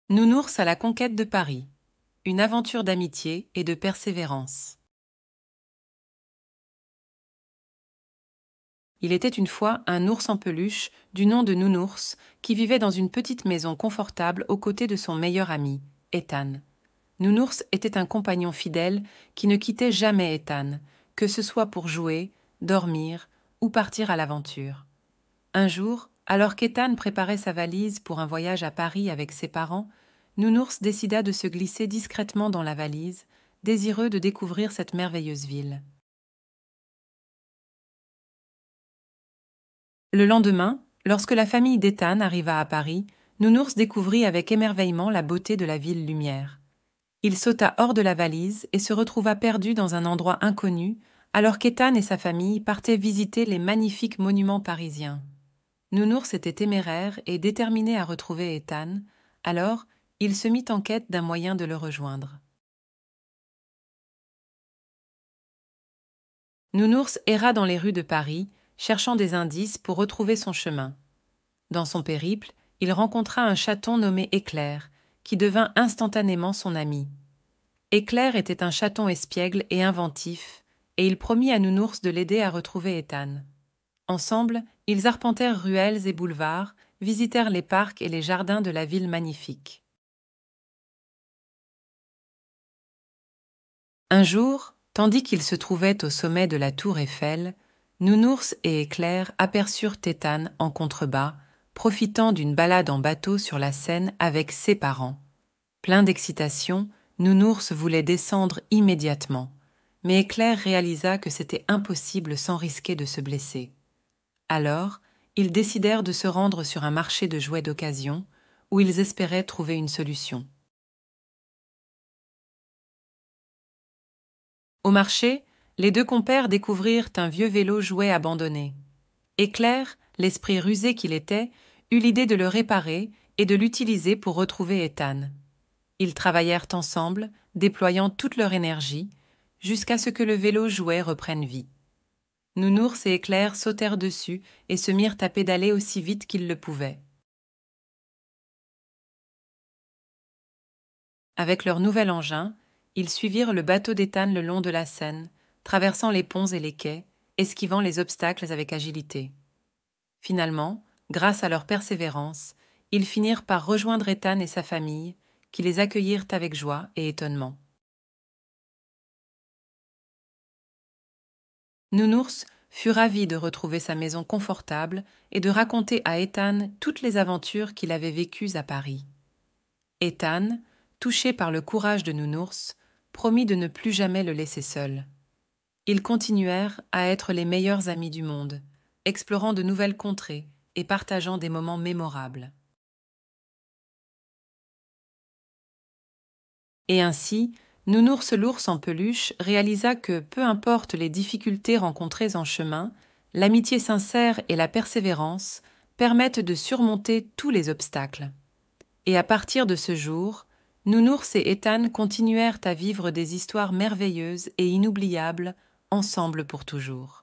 Nounours à la conquête de Paris. Une aventure d'amitié et de persévérance. Il était une fois un ours en peluche du nom de Nounours qui vivait dans une petite maison confortable aux côtés de son meilleur ami, Ethan. Nounours était un compagnon fidèle qui ne quittait jamais Ethan, que ce soit pour jouer, dormir ou partir à l'aventure. Un jour, alors qu'Ethan préparait sa valise pour un voyage à Paris avec ses parents, Nounours décida de se glisser discrètement dans la valise, désireux de découvrir cette merveilleuse ville. Le lendemain, lorsque la famille d'Ethan arriva à Paris, Nounours découvrit avec émerveillement la beauté de la ville lumière. Il sauta hors de la valise et se retrouva perdu dans un endroit inconnu, alors qu'Ethan et sa famille partaient visiter les magnifiques monuments parisiens. Nounours était téméraire et déterminé à retrouver Ethan, alors il se mit en quête d'un moyen de le rejoindre. Nounours erra dans les rues de Paris, cherchant des indices pour retrouver son chemin. Dans son périple, il rencontra un chaton nommé Éclair, qui devint instantanément son ami. Éclair était un chaton espiègle et inventif, et il promit à Nounours de l'aider à retrouver Ethan. Ensemble, ils arpentèrent ruelles et boulevards, visitèrent les parcs et les jardins de la ville magnifique. Un jour, tandis qu'ils se trouvaient au sommet de la tour Eiffel, Nounours et Éclair aperçurent Ethan en contrebas, profitant d'une balade en bateau sur la Seine avec ses parents. Plein d'excitation, Nounours voulait descendre immédiatement, mais Éclair réalisa que c'était impossible sans risquer de se blesser. Alors, ils décidèrent de se rendre sur un marché de jouets d'occasion, où ils espéraient trouver une solution. Au marché, les deux compères découvrirent un vieux vélo jouet abandonné. Éclair, l'esprit rusé qu'il était, eut l'idée de le réparer et de l'utiliser pour retrouver Ethan. Ils travaillèrent ensemble, déployant toute leur énergie, jusqu'à ce que le vélo jouet reprenne vie. Nounours et Éclair sautèrent dessus et se mirent à pédaler aussi vite qu'ils le pouvaient. Avec leur nouvel engin, ils suivirent le bateau d'Ethan le long de la Seine, traversant les ponts et les quais, esquivant les obstacles avec agilité. Finalement, grâce à leur persévérance, ils finirent par rejoindre Ethan et sa famille, qui les accueillirent avec joie et étonnement. Nounours fut ravi de retrouver sa maison confortable et de raconter à Ethan toutes les aventures qu'il avait vécues à Paris. Ethan, touché par le courage de Nounours, promit de ne plus jamais le laisser seul. Ils continuèrent à être les meilleurs amis du monde, explorant de nouvelles contrées et partageant des moments mémorables. Et ainsi, Nounours l'ours en peluche réalisa que, peu importe les difficultés rencontrées en chemin, l'amitié sincère et la persévérance permettent de surmonter tous les obstacles. Et à partir de ce jour, Nounours et Ethan continuèrent à vivre des histoires merveilleuses et inoubliables ensemble pour toujours.